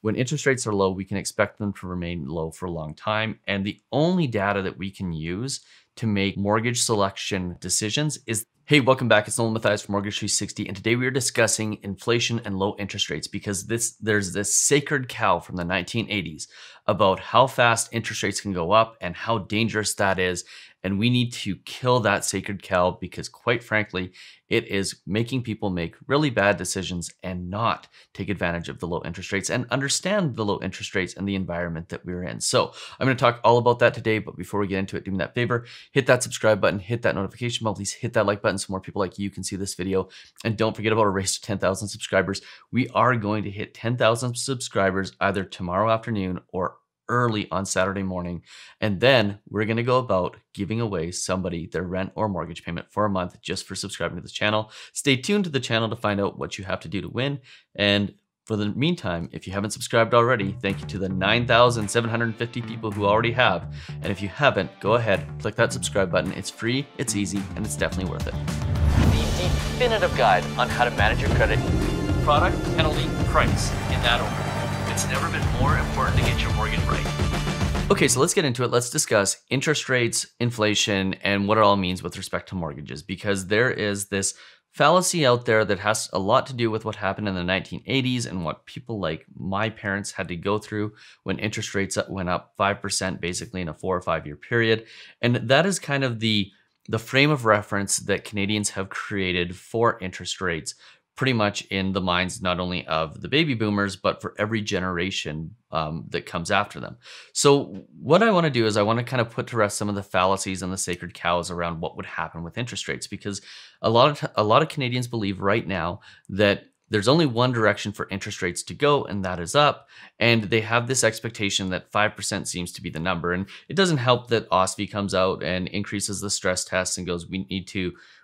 When interest rates are low, we can expect them to remain low for a long time. And the only data that we can use to make mortgage selection decisions is, hey, welcome back. It's Nolan Mathias from Mortgage 360. And today we are discussing inflation and low interest rates because there's this sacred cow from the 1980s about how fast interest rates can go up and how dangerous that is. And we need to kill that sacred cow because, quite frankly, it is making people make really bad decisions and not take advantage of the low interest rates and understand the low interest rates and the environment that we're in. So I'm going to talk all about that today. But before we get into it, do me that favor, hit that subscribe button, hit that notification bell, please hit that like button so more people like you can see this video. And don't forget about our race to 10,000 subscribers. We are going to hit 10,000 subscribers either tomorrow afternoon or early on Saturday morning. And then we're going to go about giving away somebody their rent or mortgage payment for a month just for subscribing to this channel. Stay tuned to the channel to find out what you have to do to win. And for the meantime, if you haven't subscribed already, thank you to the 9,750 people who already have. And if you haven't, go ahead, click that subscribe button. It's free, it's easy, and it's definitely worth it. The definitive guide on how to manage your credit. Product, penalty, price, in that order. It's never been more important to get your mortgage right. Okay, so let's get into it. Let's discuss interest rates, inflation, and what it all means with respect to mortgages, because there is this fallacy out there that has a lot to do with what happened in the 1980s and what people like my parents had to go through when interest rates went up 5% basically in a 4 or 5 year period. And that is kind of the frame of reference that Canadians have created for interest rates, pretty much in the minds not only of the baby boomers, but for every generation that comes after them. So what I want to do is I want to kind of put to rest some of the fallacies and the sacred cows around what would happen with interest rates, because a lot of Canadians believe right now that there's only one direction for interest rates to go, and that is up. And they have this expectation that 5% seems to be the number. And it doesn't help that OSFI comes out and increases the stress tests and goes, we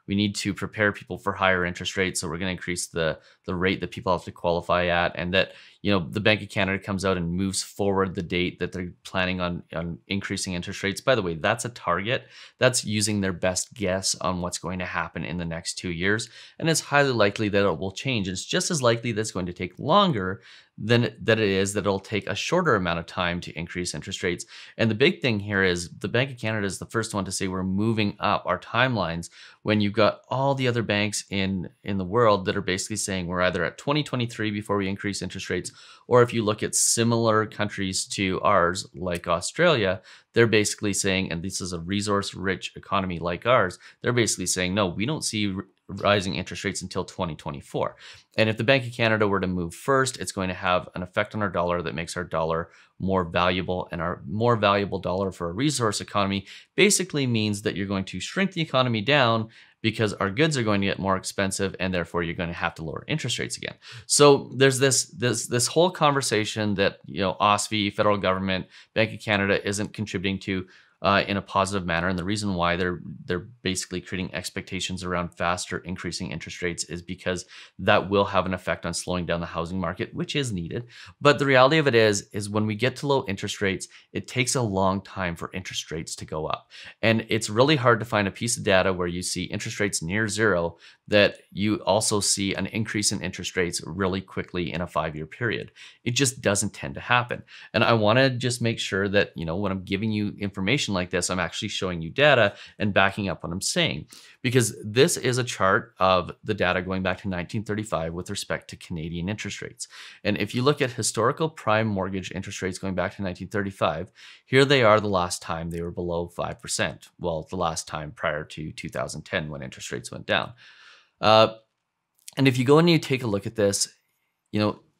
need to prepare people for higher interest rates. So we're going to increase the rate that people have to qualify at. And that, the Bank of Canada comes out and moves forward the date that they're planning on increasing interest rates. By the way, that's a target. That's using their best guess on what's going to happen in the next 2 years. And it's highly likely that it will change. It's just as likely that it's going to take longer than that it is that it'll take a shorter amount of time to increase interest rates. And the big thing here is the Bank of Canada is the first one to say we're moving up our timelines, when you've got all the other banks in the world that are basically saying we're either at 2023 before we increase interest rates, or if you look at similar countries to ours, like Australia, they're basically saying, and this is a resource-rich economy like ours, they're basically saying, no, we don't see rising interest rates until 2024. And if the Bank of Canada were to move first, it's going to have an effect on our dollar that makes our dollar more valuable, and our more valuable dollar for a resource economy basically means that you're going to shrink the economy down because our goods are going to get more expensive, and therefore you're going to have to lower interest rates again. So there's this whole conversation that OSFI, federal government, Bank of Canada isn't contributing to in a positive manner. And the reason why they're basically creating expectations around faster increasing interest rates is because that will have an effect on slowing down the housing market, which is needed. But the reality of it is when we get to low interest rates, it takes a long time for interest rates to go up. And it's really hard to find a piece of data where you see interest rates near zero that you also see an increase in interest rates really quickly in a 5-year period. It just doesn't tend to happen. And I want to just make sure that, when I'm giving you information like this, I'm actually showing you data and backing up what I'm saying, because this is a chart of the data going back to 1935 with respect to Canadian interest rates. And if you look at historical prime mortgage interest rates going back to 1935, here they are the last time they were below 5%. Well, the last time prior to 2010 when interest rates went down. And if you go and you take a look at this,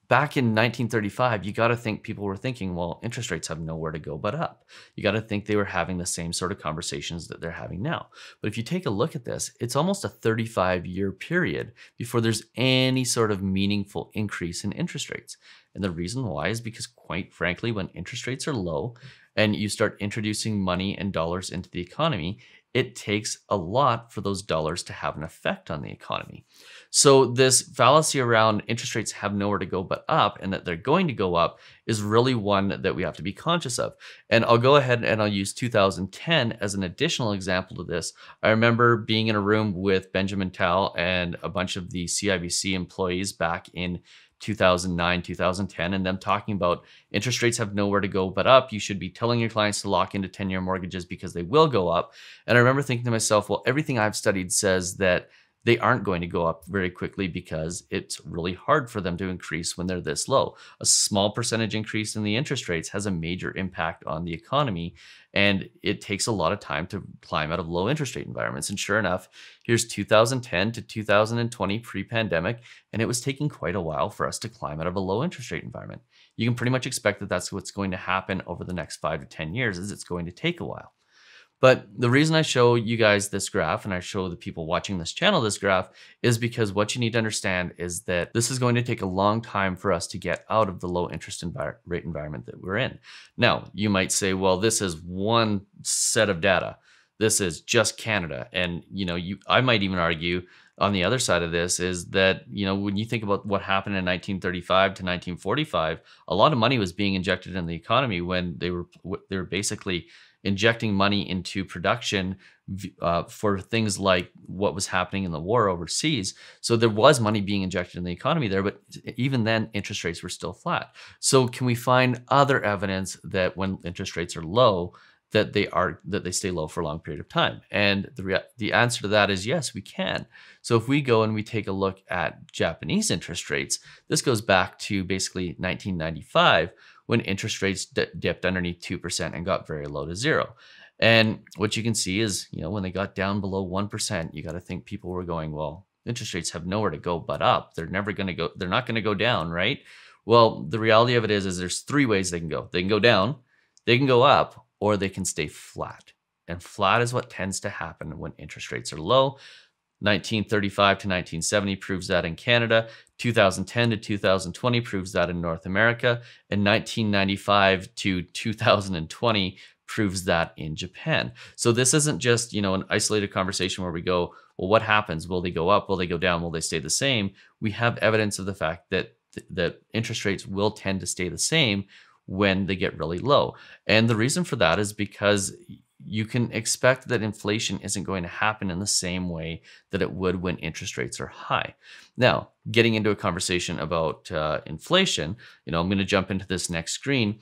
back in 1935, you got to think people were thinking, well, interest rates have nowhere to go but up. You got to think they were having the same sort of conversations that they're having now. But if you take a look at this, it's almost a 35-year period before there's any sort of meaningful increase in interest rates. And the reason why is because, quite frankly, when interest rates are low and you start introducing money and dollars into the economy, it takes a lot for those dollars to have an effect on the economy. So this fallacy around interest rates have nowhere to go but up, and that they're going to go up, is really one that we have to be conscious of. And I'll go ahead and I'll use 2010 as an additional example of this. I remember being in a room with Benjamin Tal and a bunch of the CIBC employees back in 2009, 2010, and them talking about interest rates have nowhere to go but up. You should be telling your clients to lock into 10-year mortgages because they will go up. And I remember thinking to myself, well, everything I've studied says that they aren't going to go up very quickly because it's really hard for them to increase when they're this low. A small percentage increase in the interest rates has a major impact on the economy, and it takes a lot of time to climb out of low interest rate environments. And sure enough, here's 2010 to 2020 pre-pandemic, and it was taking quite a while for us to climb out of a low interest rate environment. You can pretty much expect that that's what's going to happen over the next 5 to 10 years, is it's going to take a while. But the reason I show you guys this graph and I show the people watching this channel this graph is because what you need to understand is that this is going to take a long time for us to get out of the low interest rate environment that we're in. Now, you might say, well, this is one set of data. This is just Canada. And I might even argue on the other side of this is that, when you think about what happened in 1935 to 1945, a lot of money was being injected in the economy when they were basically injecting money into production for things like what was happening in the war overseas. So there was money being injected in the economy there, but even then interest rates were still flat. So can we find other evidence that when interest rates are low, that they stay low for a long period of time? And the answer to that is yes, we can. So if we go and we take a look at Japanese interest rates, this goes back to basically 1995, when interest rates dipped underneath 2% and got very low to zero. And what you can see is, when they got down below 1%, you got to think people were going, well, interest rates have nowhere to go but up. They're not going to go down, right? Well, the reality of it is there's three ways they can go. They can go down, they can go up, or they can stay flat. And flat is what tends to happen when interest rates are low. 1935 to 1970 proves that in Canada. 2010 to 2020 proves that in North America. And 1995 to 2020 proves that in Japan. So this isn't just, an isolated conversation where we go, well, what happens? Will they go up? Will they go down? Will they stay the same? We have evidence of the fact that interest rates will tend to stay the same when they get really low. And the reason for that is because you can expect that inflation isn't going to happen in the same way that it would when interest rates are high. Now, getting into a conversation about inflation, I'm going to jump into this next screen.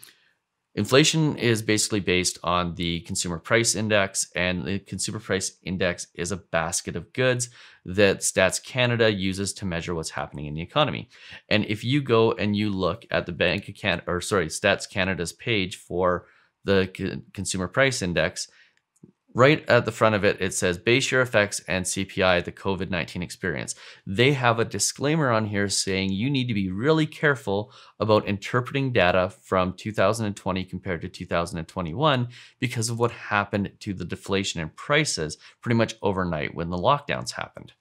Inflation is basically based on the consumer price index, and the consumer price index is a basket of goods that Stats Canada uses to measure what's happening in the economy. And if you go and you look at the Stats Canada's page for the consumer price index, right at the front of it, it says base year effects and CPI, the COVID-19 experience. They have a disclaimer on here saying you need to be really careful about interpreting data from 2020 compared to 2021 because of what happened to the deflation in prices pretty much overnight when the lockdowns happened.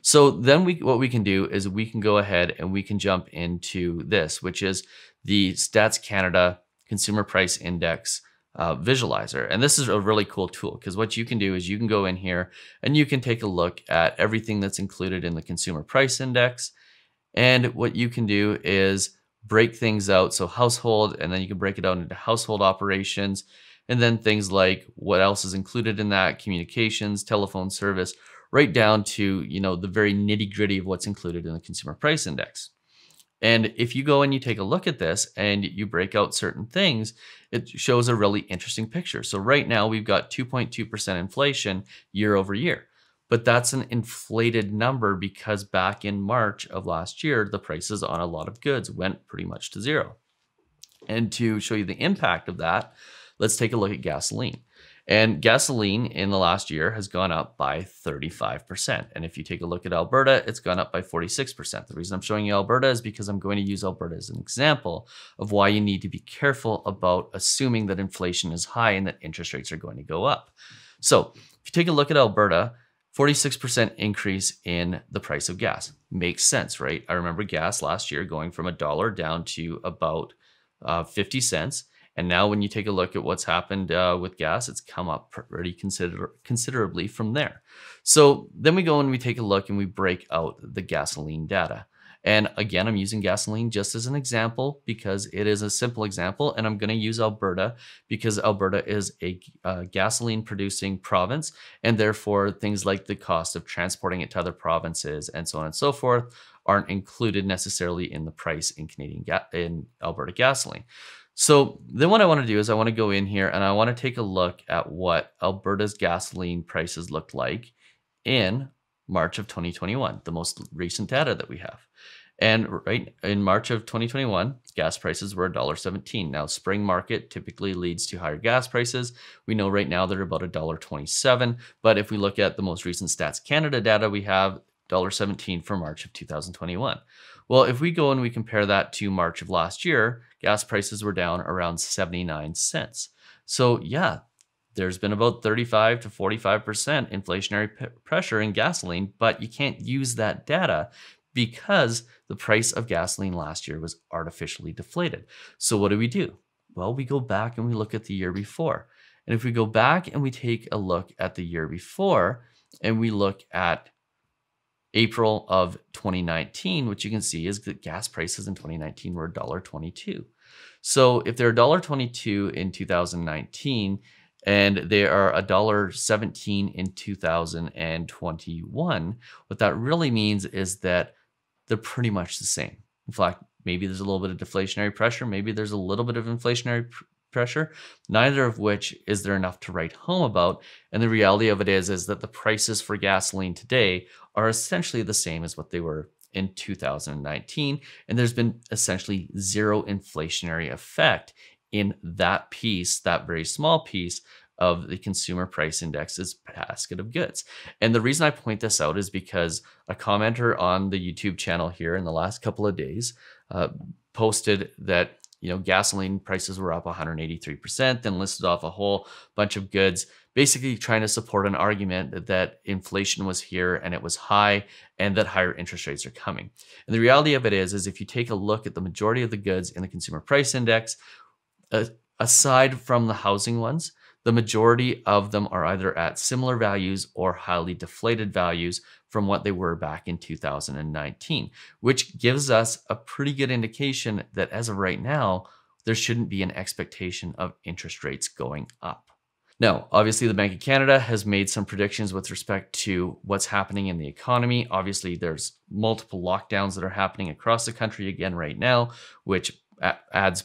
So then what we can do is we can go ahead and we can jump into this, which is the Stats Canada Consumer Price Index visualizer. And this is a really cool tool because what you can do is you can go in here and you can take a look at everything that's included in the Consumer Price Index. And what you can do is break things out. So household, and then you can break it out into household operations, and then things like what else is included in that, communications, telephone service, right down to, the very nitty gritty of what's included in the Consumer Price Index. And if you go and you take a look at this and you break out certain things, it shows a really interesting picture. So right now we've got 2.2% inflation year over year, but that's an inflated number because back in March of last year, the prices on a lot of goods went pretty much to zero. And to show you the impact of that, let's take a look at gasoline. And gasoline in the last year has gone up by 35%. And if you take a look at Alberta, it's gone up by 46%. The reason I'm showing you Alberta is because I'm going to use Alberta as an example of why you need to be careful about assuming that inflation is high and that interest rates are going to go up. So if you take a look at Alberta, 46% increase in the price of gas. Makes sense, right? I remember gas last year going from $1 down to about 50 cents. And now when you take a look at what's happened with gas, it's come up pretty considerably from there. So then we go and we take a look and we break out the gasoline data. And again, I'm using gasoline just as an example because it is a simple example. And I'm going to use Alberta because Alberta is a gasoline producing province. And therefore, things like the cost of transporting it to other provinces and so on and so forth aren't included necessarily in the price in in Alberta gasoline. So then what I want to do is I want to go in here and I want to take a look at what Alberta's gasoline prices looked like in March of 2021, the most recent data that we have. And right in March of 2021, gas prices were $1.17. Now, spring market typically leads to higher gas prices. We know right now they're about $1.27. But if we look at the most recent Stats Canada data, we have $1.17 for March of 2021. Well, if we go and we compare that to March of last year, gas prices were down around 79 cents. So yeah, there's been about 35 to 45% inflationary pressure in gasoline, but you can't use that data because the price of gasoline last year was artificially deflated. So what do? Well, we go back and we look at the year before. And if we go back and we take a look at the year before and we look at April of 2019, what you can see is that gas prices in 2019 were $1.22. So if they're $1.22 in 2019 and they are $1.17 in 2021, what that really means is that they're pretty much the same. In fact, maybe there's a little bit of deflationary pressure, maybe there's a little bit of inflationary pressure, neither of which is there enough to write home about. And the reality of it is that the prices for gasoline today are essentially the same as what they were in 2019. And there's been essentially zero inflationary effect in that piece, that very small piece of the consumer price index's basket of goods. And the reason I point this out is because a commenter on the YouTube channel here in the last couple of days posted that gasoline prices were up 183%, then listed off a whole bunch of goods, basically trying to support an argument that inflation was here and it was high and that higher interest rates are coming. And the reality of it is if you take a look at the majority of the goods in the consumer price index, aside from the housing ones, the majority of them are either at similar values or highly deflated values from what they were back in 2019, which gives us a pretty good indication that as of right now, there shouldn't be an expectation of interest rates going up. Now, obviously, the Bank of Canada has made some predictions with respect to what's happening in the economy. Obviously, there's multiple lockdowns that are happening across the country again right now, which adds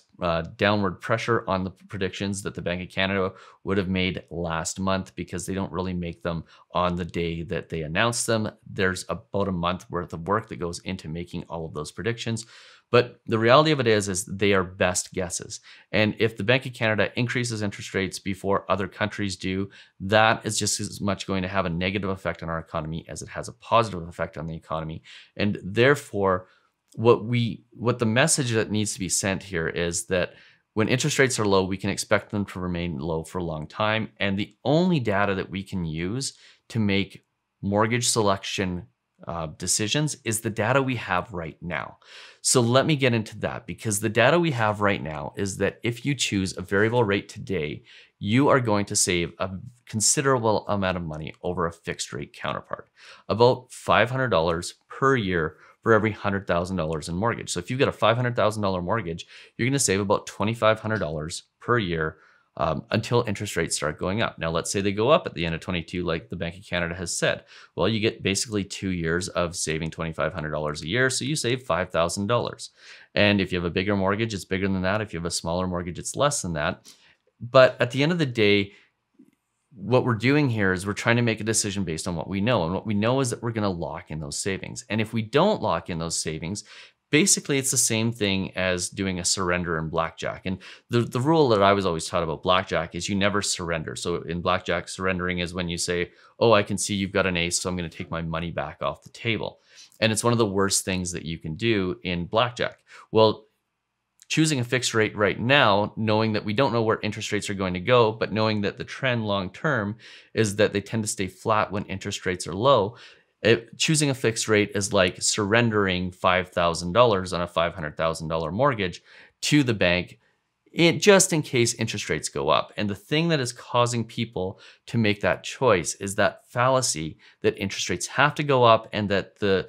downward pressure on the predictions that the Bank of Canada would have made last month because they don't really make them on the day that they announce them. There's about a month worth of work that goes into making all of those predictions. But the reality of it is they are best guesses. And if the Bank of Canada increases interest rates before other countries do, that is just as much going to have a negative effect on our economy as it has a positive effect on the economy. And therefore, what the message that needs to be sent here is that when interest rates are low, we can expect them to remain low for a long time. And the only data that we can use to make mortgage selection decisions is the data we have right now. So let me get into that, because the data we have right now is that if you choose a variable rate today, you are going to save a considerable amount of money over a fixed rate counterpart, about $500 per year for every $100,000 in mortgage. So if you've got a $500,000 mortgage, you're going to save about $2,500 per year until interest rates start going up. Now, let's say they go up at the end of 22, like the Bank of Canada has said. Well, you get basically 2 years of saving $2,500 a year, so you save $5,000. And if you have a bigger mortgage, it's bigger than that. If you have a smaller mortgage, it's less than that. But at the end of the day, what we're doing here is we're trying to make a decision based on what we know. And what we know is that we're going to lock in those savings. And if we don't lock in those savings, basically it's the same thing as doing a surrender in blackjack. And the rule that I was always taught about blackjack is you never surrender. So in blackjack, surrendering is when you say, oh, I can see you've got an ace, so I'm going to take my money back off the table. And it's one of the worst things that you can do in blackjack. Well, choosing a fixed rate right now, knowing that we don't know where interest rates are going to go, but knowing that the trend long term is that they tend to stay flat when interest rates are low, choosing a fixed rate is like surrendering $5,000 on a $500,000 mortgage to the bank, just in case interest rates go up. And the thing that is causing people to make that choice is that fallacy that interest rates have to go up and that the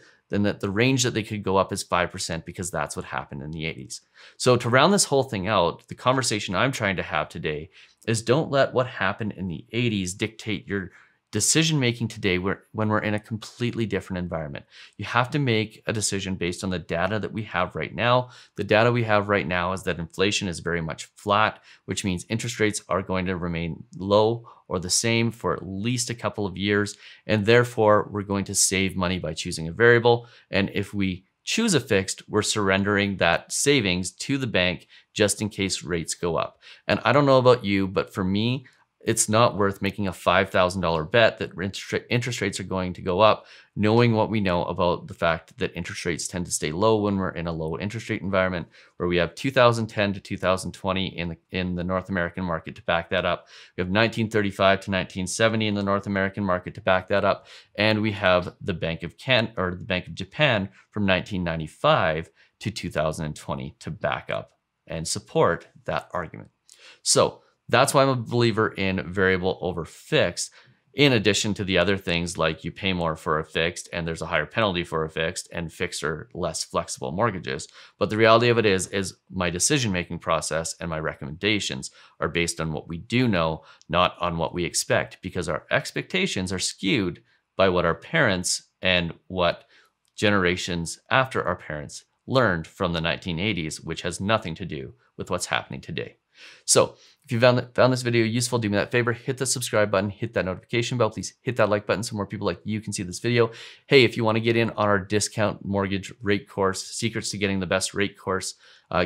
range that they could go up is 5% because that's what happened in the 80s. So to round this whole thing out, the conversation I'm trying to have today is don't let what happened in the 80s dictate your decision making today when we're in a completely different environment. You have to make a decision based on the data that we have right now. The data we have right now is that inflation is very much flat, which means interest rates are going to remain low or the same for at least a couple of years. And therefore, we're going to save money by choosing a variable. And if we choose a fixed, we're surrendering that savings to the bank just in case rates go up. And I don't know about you, but for me, it's not worth making a $5,000 bet that interest rates are going to go up, knowing what we know about the fact that interest rates tend to stay low when we're in a low interest rate environment, where we have 2010 to 2020 in the North American market to back that up. We have 1935 to 1970 in the North American market to back that up. And we have the Bank of Japan from 1995 to 2020 to back up and support that argument. So that's why I'm a believer in variable over fixed, in addition to the other things like you pay more for a fixed and there's a higher penalty for a fixed, and fixed are less flexible mortgages. But the reality of it is my decision-making process and my recommendations are based on what we do know, not on what we expect, because our expectations are skewed by what our parents and what generations after our parents learned from the 1980s, which has nothing to do with what's happening today. So if you found this video useful, do me that favor, hit the subscribe button, hit that notification bell, please hit that like button so more people like you can see this video. Hey, if you want to get in on our discount mortgage rate course, Secrets to Getting the Best Rate course,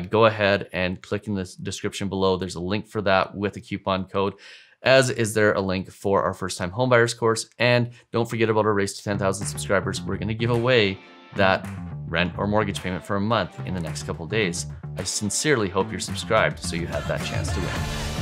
go ahead and click in the description below. There's a link for that with a coupon code, as is there a link for our first-time homebuyers course. And don't forget about our race to 10,000 subscribers. We're going to give away that rent or mortgage payment for a month in the next couple of days. I sincerely hope you're subscribed so you have that chance to win.